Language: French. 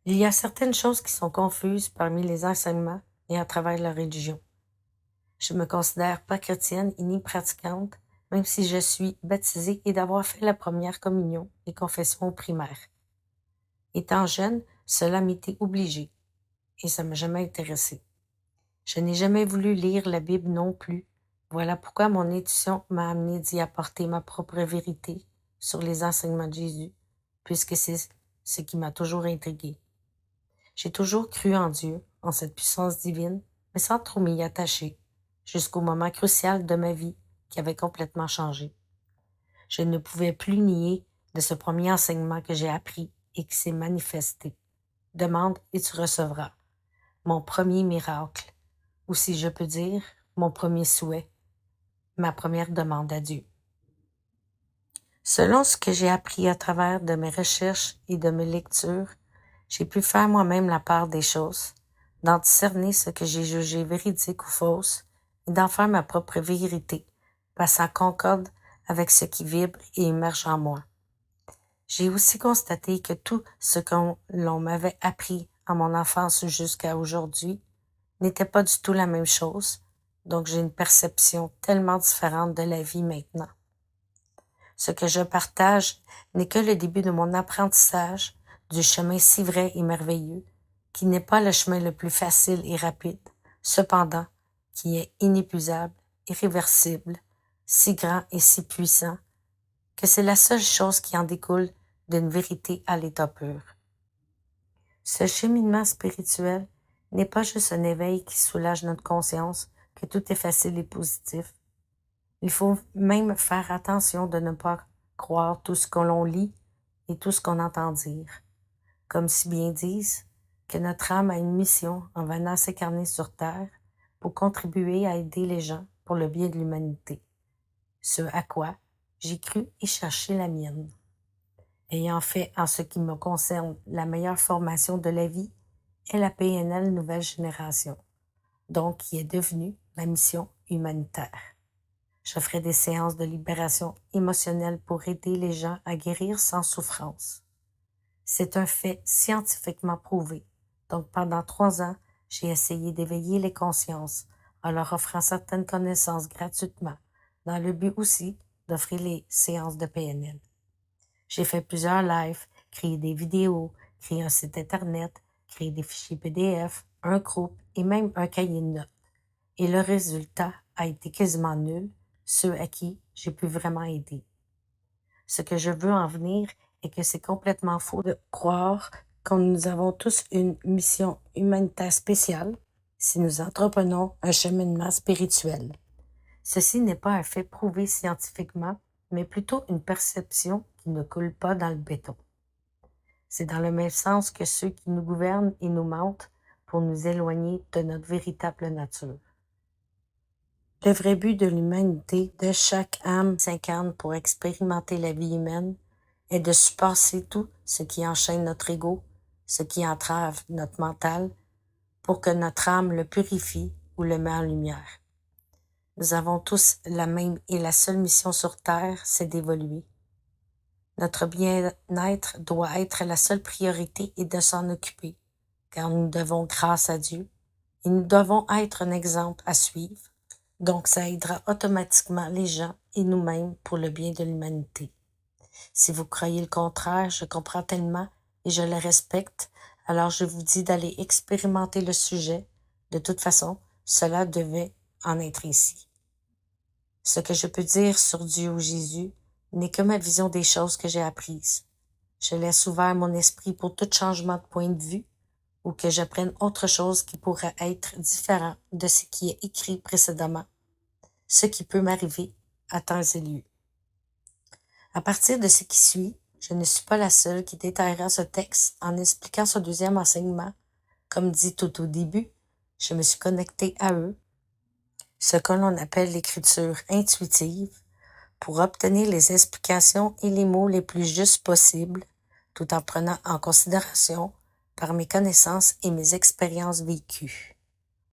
Il y a certaines choses qui sont confuses parmi les enseignements et à travers la religion. Je me considère pas chrétienne et ni pratiquante, même si je suis baptisée et d'avoir fait la première communion et confession au primaire. Étant jeune, cela m'était obligé et ça m'a jamais intéressé. Je n'ai jamais voulu lire la Bible non plus. Voilà pourquoi mon étudiant m'a amené d'y apporter ma propre vérité sur les enseignements de Jésus, puisque c'est ce qui m'a toujours intrigué. J'ai toujours cru en Dieu, en cette puissance divine, mais sans trop m'y attacher, jusqu'au moment crucial de ma vie qui avait complètement changé. Je ne pouvais plus nier de ce premier enseignement que j'ai appris et qui s'est manifesté. Demande et tu recevras. Mon premier miracle, ou si je peux dire, mon premier souhait, ma première demande à Dieu. Selon ce que j'ai appris à travers de mes recherches et de mes lectures, j'ai pu faire moi-même la part des choses, d'en discerner ce que j'ai jugé véridique ou fausse, et d'en faire ma propre vérité, passant concorde avec ce qui vibre et émerge en moi. J'ai aussi constaté que tout ce que l'on m'avait appris en mon enfance jusqu'à aujourd'hui n'était pas du tout la même chose, donc j'ai une perception tellement différente de la vie maintenant. Ce que je partage n'est que le début de mon apprentissage du chemin si vrai et merveilleux, qui n'est pas le chemin le plus facile et rapide, cependant, qui est inépuisable, irréversible, si grand et si puissant, que c'est la seule chose qui en découle d'une vérité à l'état pur. Ce cheminement spirituel n'est pas juste un éveil qui soulage notre conscience, que tout est facile et positif. Il faut même faire attention de ne pas croire tout ce que l'on lit et tout ce qu'on entend dire. Comme si bien disent que notre âme a une mission en venant s'incarner sur Terre pour contribuer à aider les gens pour le bien de l'humanité. Ce à quoi j'ai cru et cherché la mienne. Ayant fait, en ce qui me concerne, la meilleure formation de la vie est la PNL Nouvelle Génération, donc qui est devenue ma mission humanitaire. Je ferai des séances de libération émotionnelle pour aider les gens à guérir sans souffrance. C'est un fait scientifiquement prouvé. Donc pendant 3 ans, j'ai essayé d'éveiller les consciences en leur offrant certaines connaissances gratuitement, dans le but aussi d'offrir les séances de PNL. J'ai fait plusieurs lives, créé des vidéos, créé un site internet, créé des fichiers PDF, un groupe et même un cahier de notes. Et le résultat a été quasiment nul, ceux à qui j'ai pu vraiment aider. Ce que je veux en venir est que c'est complètement faux de croire que nous avons tous une mission humanitaire spéciale si nous entreprenons un cheminement spirituel. Ceci n'est pas un fait prouvé scientifiquement, mais plutôt une perception qui ne coule pas dans le béton. C'est dans le même sens que ceux qui nous gouvernent et nous mentent pour nous éloigner de notre véritable nature. Le vrai but de l'humanité, de chaque âme s'incarne pour expérimenter la vie humaine, est de surpasser tout ce qui enchaîne notre ego, ce qui entrave notre mental, pour que notre âme le purifie ou le met en lumière. Nous avons tous la même et la seule mission sur Terre, c'est d'évoluer. Notre bien-être doit être la seule priorité et de s'en occuper, car nous devons grâce à Dieu, et nous devons être un exemple à suivre. Donc, ça aidera automatiquement les gens et nous-mêmes pour le bien de l'humanité. Si vous croyez le contraire, je comprends tellement et je le respecte, alors je vous dis d'aller expérimenter le sujet. De toute façon, cela devait en être ici. Ce que je peux dire sur Dieu ou Jésus n'est que ma vision des choses que j'ai apprises. Je laisse ouvert mon esprit pour tout changement de point de vue ou que j'apprenne autre chose qui pourrait être différent de ce qui est écrit précédemment, ce qui peut m'arriver à temps et lieu. À partir de ce qui suit, je ne suis pas la seule qui détaillera ce texte en expliquant ce deuxième enseignement. Comme dit tout au début, je me suis connectée à eux, ce que l'on appelle l'écriture intuitive, pour obtenir les explications et les mots les plus justes possibles, tout en prenant en considération par mes connaissances et mes expériences vécues.